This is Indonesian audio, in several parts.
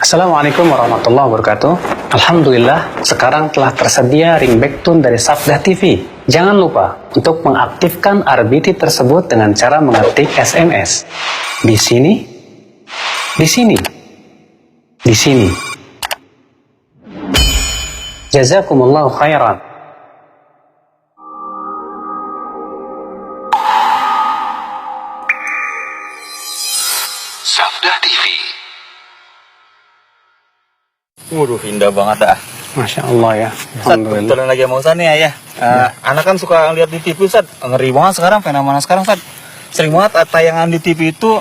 Assalamualaikum warahmatullahi wabarakatuh. Alhamdulillah, sekarang telah tersedia ringback tone dari Sabda TV. Jangan lupa untuk mengaktifkan RBT tersebut dengan cara mengetik SMS. Di sini, di sini, di sini. Jazakumullahu khairan. Sabda TV. Waduh, indah banget dah. Masya Allah ya. Ustaz, kebetulan lagi mau Ustaz nih ya. Anak kan suka lihat di TV Ustaz. Ngeri banget sekarang, fenomena sekarang Ustaz. Sering banget tayangan di TV itu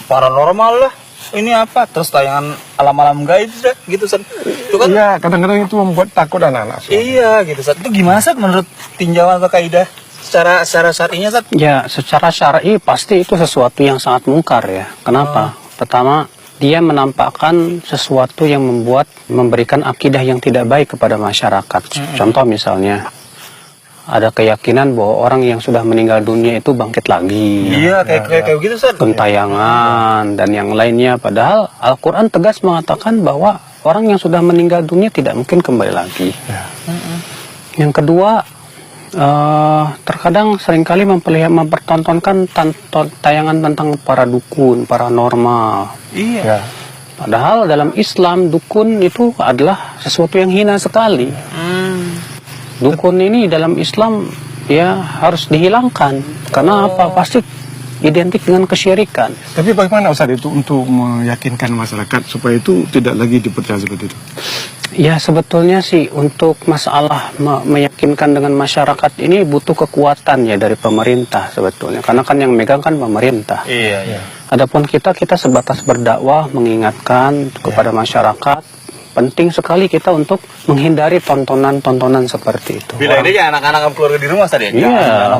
paranormal lah. Ini apa? Terus tayangan alam-alam gaib Ustaz, gitu Ustaz. Itu kan? Iya, kadang-kadang itu membuat takut anak-anak. Iya, gitu Ustaz. Itu gimana Ustaz menurut tinjauan atau kaidah secara syar'inya Ustaz? Ya, secara syar'i pasti itu sesuatu yang sangat mungkar ya. Kenapa? Pertama, dia menampakkan sesuatu yang memberikan akidah yang tidak baik kepada masyarakat. Contoh misalnya, ada keyakinan bahwa orang yang sudah meninggal dunia itu bangkit lagi. Iya, kayak gitu Ustaz. Gentayangan dan yang lainnya. Padahal Al-Quran tegas mengatakan bahwa orang yang sudah meninggal dunia tidak mungkin kembali lagi. Yang kedua, terkadang seringkali mempertontonkan tayangan tentang para dukun, paranormal. Iya. Padahal dalam Islam dukun itu adalah sesuatu yang hina sekali. Dukun ini dalam Islam ya harus dihilangkan. Karena apa? Pasti identik dengan kesyirikan. Tapi bagaimana Ustaz itu untuk meyakinkan masyarakat supaya itu tidak lagi dipercaya seperti itu? Ya sebetulnya sih untuk masalah meyakinkan dengan masyarakat ini butuh kekuatan ya dari pemerintah sebetulnya. Karena kan yang megang kan pemerintah. Iya. Adapun kita sebatas berdakwah mengingatkan kepada masyarakat. Penting sekali kita untuk menghindari tontonan-tontonan seperti itu. Bila ini ya anak-anak keluarga di rumah tadi ya? Iya,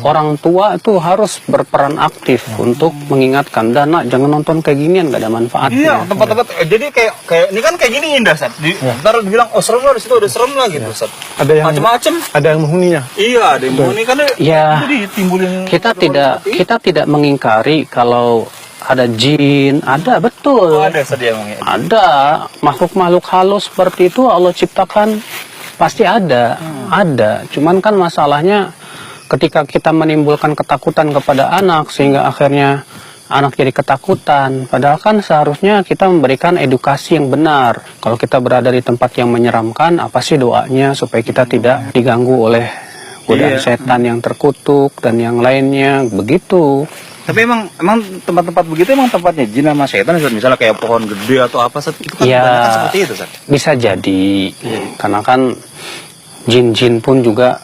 orang tua itu harus berperan aktif untuk mengingatkan. Dan nak, jangan nonton kayak ginian, gak ada manfaatnya. Iya, tempat-tempat. Jadi kayak ini kan kayak gini indah, Sat. Ntar dibilang, oh serem lah, di situ ada serem lah gitu, Sat. Ada yang macam-macam. Ada yang menghuninya. Iya, ada yang menghuni kan. Ya, jadi timbulin. Kita tidak mengingkari kalau ada jin, ada betul. Oh, ada sedia emangnya. Ada makhluk-makhluk halus seperti itu Allah ciptakan, pasti ada. Ada. Cuman kan masalahnya ketika kita menimbulkan ketakutan kepada anak sehingga akhirnya anak jadi ketakutan. Padahal kan seharusnya kita memberikan edukasi yang benar. Kalau kita berada di tempat yang menyeramkan, apa sih doanya supaya kita tidak diganggu oleh godaan setan yang terkutuk dan yang lainnya begitu. Tapi emang tempat-tempat begitu emang tempatnya jin sama setan, misalnya kayak pohon gede atau apa, Sat. Itu kan kebanyakan seperti itu, Sat. Bisa jadi. Karena kan jin-jin pun juga,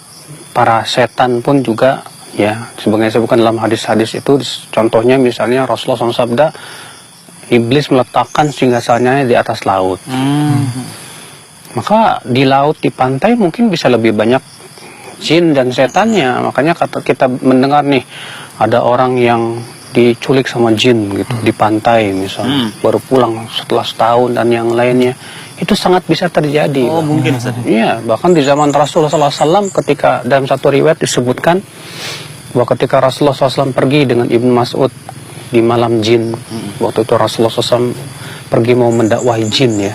para setan pun juga ya, sebagai disebutkan dalam hadis-hadis itu, contohnya misalnya Rasulullah SAW sabda, iblis meletakkan singgasananya di atas laut. Maka di laut, di pantai mungkin bisa lebih banyak jin dan setannya. Makanya kita mendengar nih, ada orang yang diculik sama jin gitu di pantai misalnya, baru pulang setelah setahun dan yang lainnya. Itu sangat bisa terjadi. Oh, mungkin Ustaz. Iya, bahkan di zaman Rasulullah SAW ketika dalam satu riwayat disebutkan bahwa ketika Rasulullah SAW pergi dengan Ibnu Mas'ud di malam jin, waktu itu Rasulullah SAW pergi mau mendakwahi jin ya.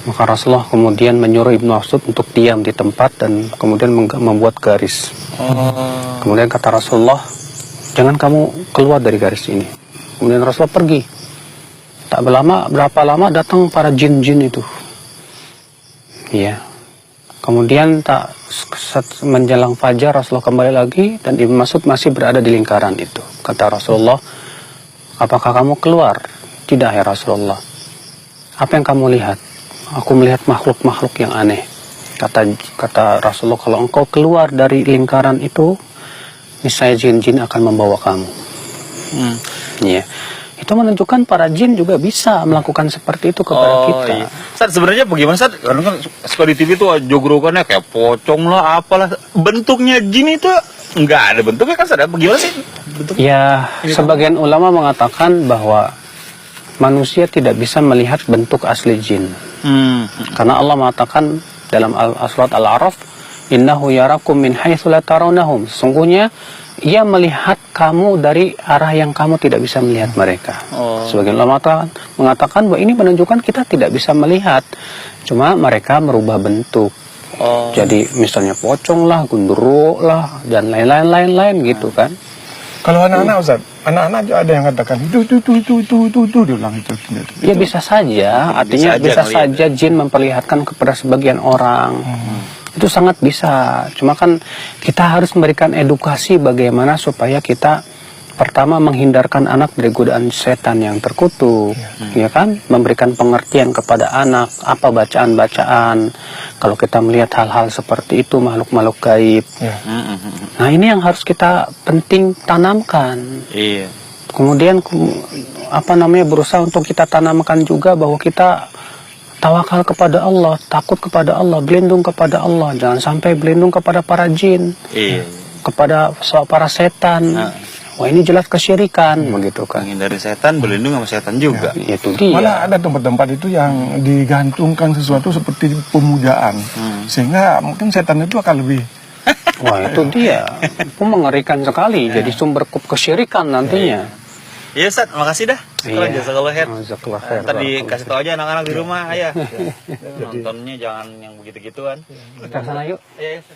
Maka Rasulullah kemudian menyuruh Ibnu Mas'ud untuk diam di tempat dan kemudian membuat garis. Kemudian kata Rasulullah, jangan kamu keluar dari garis ini. Kemudian Rasulullah pergi. Tak berapa lama datang para jin-jin itu. Iya. Kemudian menjelang fajar Rasulullah kembali lagi dan Ibnu Mas'ud masih berada di lingkaran itu. Kata Rasulullah, apakah kamu keluar? Tidak ya Rasulullah. Apa yang kamu lihat? Aku melihat makhluk-makhluk yang aneh. Kata Rasulullah, kalau engkau keluar dari lingkaran itu, niscaya jin-jin akan membawa kamu. Ya. Itu menunjukkan para jin juga bisa melakukan seperti itu kepada kita. Iya. Sat, sebenarnya bagaimana Sat? Karena kan suka di TV tuh jogrokannya kayak pocong lah, apalah. Bentuknya jin itu nggak ada bentuknya kan, Sat? Bagaimana sih bentuknya? Ya, sebagian ulama mengatakan bahwa manusia tidak bisa melihat bentuk asli jin. Karena Allah mengatakan dalam surat Al-A'raf, innahu yarakum min haitsu la tarawnahum. Sesungguhnya ia melihat kamu dari arah yang kamu tidak bisa melihat mereka. Sebagian ulama mengatakan bahwa ini menunjukkan kita tidak bisa melihat, cuma mereka merubah bentuk. Jadi misalnya pocong lah, gundurwo lah, dan lain-lain gitu kan. Kalau anak-anak Ustaz, anak-anak juga ada yang katakan itu dia bilang itu. Ya bisa saja, artinya bisa saja jin memperlihatkan kepada sebagian orang. Itu sangat bisa. Cuma kan kita harus memberikan edukasi bagaimana supaya kita pertama menghindarkan anak dari godaan setan yang terkutuk, ya kan? Memberikan pengertian kepada anak apa bacaan-bacaan. Kalau kita melihat hal-hal seperti itu makhluk-makhluk gaib. Nah, ini yang harus kita penting tanamkan. Iya. Kemudian berusaha untuk kita tanamkan juga bahwa kita tawakal kepada Allah, takut kepada Allah, berlindung kepada Allah. Jangan sampai berlindung kepada para jin, kepada para setan. Wah, ini jelas kesyirikan, begitu kan. Menghindari setan, berlindung sama setan juga. Itu dia. Malah ada tempat-tempat itu yang digantungkan sesuatu seperti pemujaan, sehingga mungkin setan itu akan lebih. Wah, itu dia. Itu mengerikan sekali. Jadi sumber kesyirikan nantinya. Iya, Ustaz, makasih dah. Kalau jazakallah khair. Jazakallah khair. Tadi kasih tahu aja anak-anak di rumah, ayah. Nontonnya jangan yang begitu-gituan. Kita sana yuk. Iya, Ustaz.